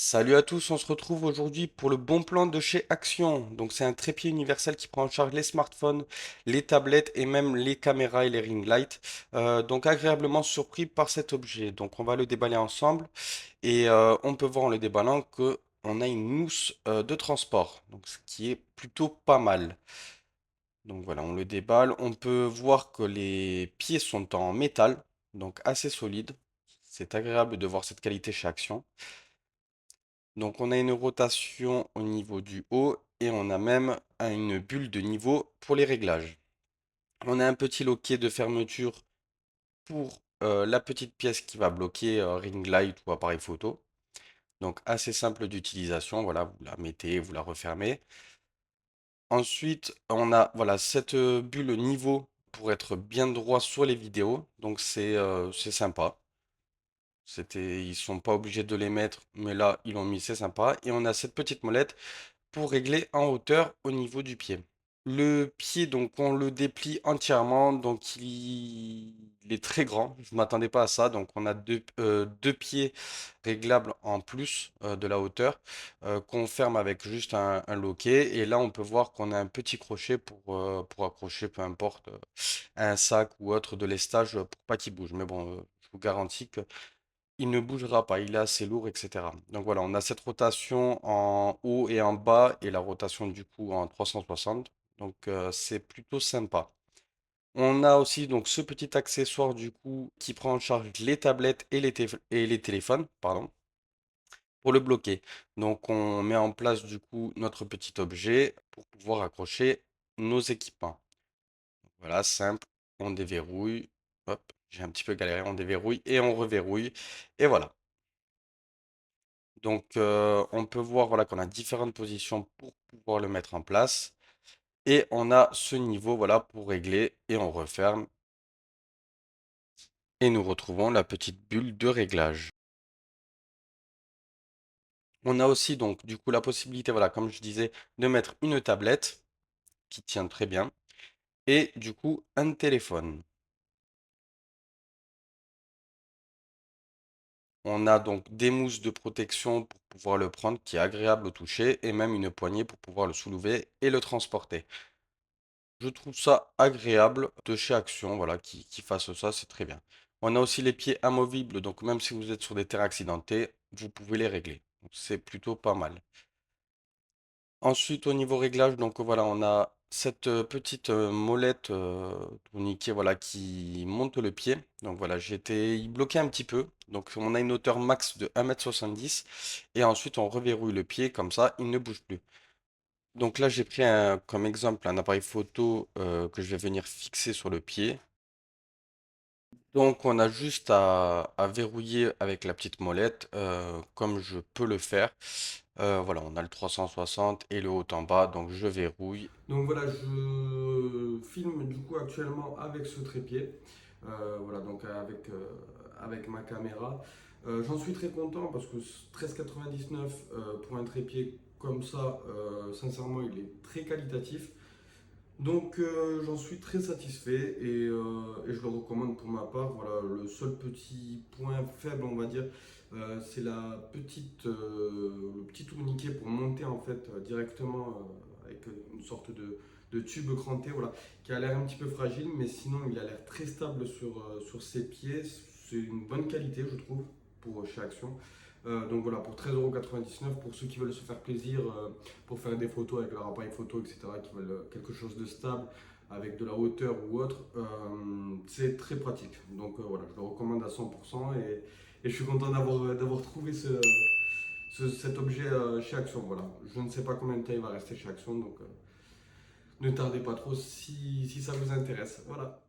Salut à tous, on se retrouve aujourd'hui pour le bon plan de chez Action. Donc c'est un trépied universel qui prend en charge les smartphones, les tablettes et même les caméras et les ring lights. Donc agréablement surpris par cet objet. Donc on va le déballer ensemble et on peut voir en le déballant que on a une mousse de transport. Donc ce qui est plutôt pas mal. Donc voilà, on le déballe. On peut voir que les pieds sont en métal, donc assez solides. C'est agréable de voir cette qualité chez Action. Donc on a une rotation au niveau du haut et on a même une bulle de niveau pour les réglages. On a un petit loquet de fermeture pour la petite pièce qui va bloquer ring light ou appareil photo. Donc assez simple d'utilisation, voilà, vous la mettez, vous la refermez. Ensuite, on a voilà cette bulle niveau pour être bien droit sur les vidéos. Donc c'est sympa. Ils sont pas obligés de les mettre, mais là ils l'ont mis, c'est sympa. Et on a cette petite molette pour régler en hauteur au niveau du pied. Le pied, donc on le déplie entièrement, donc il est très grand. Je ne m'attendais pas à ça. Donc on a deux pieds réglables en plus de la hauteur qu'on ferme avec juste un loquet. Et là, on peut voir qu'on a un petit crochet pour accrocher, peu importe, un sac ou autre de lestage pour pas qu'il bouge. Mais bon, je vous garantis que il ne bougera pas, il est assez lourd, etc. Donc voilà, on a cette rotation en haut et en bas et la rotation du coup en 360. Donc c'est plutôt sympa. On a aussi donc ce petit accessoire du coup qui prend en charge les tablettes et les téléphones, pardon, pour le bloquer. Donc on met en place du coup notre petit objet pour pouvoir accrocher nos équipements. Voilà, simple, on déverrouille. Hop, j'ai un petit peu galéré, on déverrouille et on reverrouille. Et voilà. Donc, on peut voir voilà, qu'on a différentes positions pour pouvoir le mettre en place. Et on a ce niveau voilà, pour régler et on referme. Et nous retrouvons la petite bulle de réglage. On a aussi donc du coup la possibilité, voilà, comme je disais, de mettre une tablette qui tient très bien et du coup un téléphone. On a donc des mousses de protection pour pouvoir le prendre qui est agréable au toucher et même une poignée pour pouvoir le soulever et le transporter. Je trouve ça agréable de chez Action, voilà, qui fasse ça, c'est très bien. On a aussi les pieds amovibles, donc même si vous êtes sur des terrains accidentés, vous pouvez les régler. Donc, c'est plutôt pas mal. Ensuite, au niveau réglage, donc voilà, on a cette petite molette tourniquet, voilà, qui monte le pied. Donc voilà, j'ai été bloqué un petit peu. Donc on a une hauteur max de 1,70 m et ensuite on reverrouille le pied, comme ça, il ne bouge plus. Donc là, j'ai pris comme exemple un appareil photo que je vais venir fixer sur le pied. Donc on a juste à verrouiller avec la petite molette, comme je peux le faire. Voilà, on a le 360 et le haut en bas, donc je verrouille. Donc voilà, je filme du coup actuellement avec ce trépied. Voilà, donc avec ma caméra. J'en suis très content parce que 13,99 pour un trépied comme ça, sincèrement, il est très qualitatif. Donc j'en suis très satisfait et je le recommande pour ma part. Voilà, le seul petit point faible, on va dire, c'est le petit tourniquet pour monter en fait directement avec une sorte de tube cranté, voilà, qui a l'air un petit peu fragile, mais sinon il a l'air très stable sur ses pieds. C'est une bonne qualité, je trouve, pour chez Action. Donc voilà, pour 13,99 € pour ceux qui veulent se faire plaisir, pour faire des photos avec leur appareil photo, etc., qui veulent quelque chose de stable, avec de la hauteur ou autre, c'est très pratique. Donc voilà, je le recommande à 100% et je suis content d'avoir trouvé cet objet chez Action. Voilà, je ne sais pas combien de temps il va rester chez Action, donc ne tardez pas trop si ça vous intéresse. Voilà.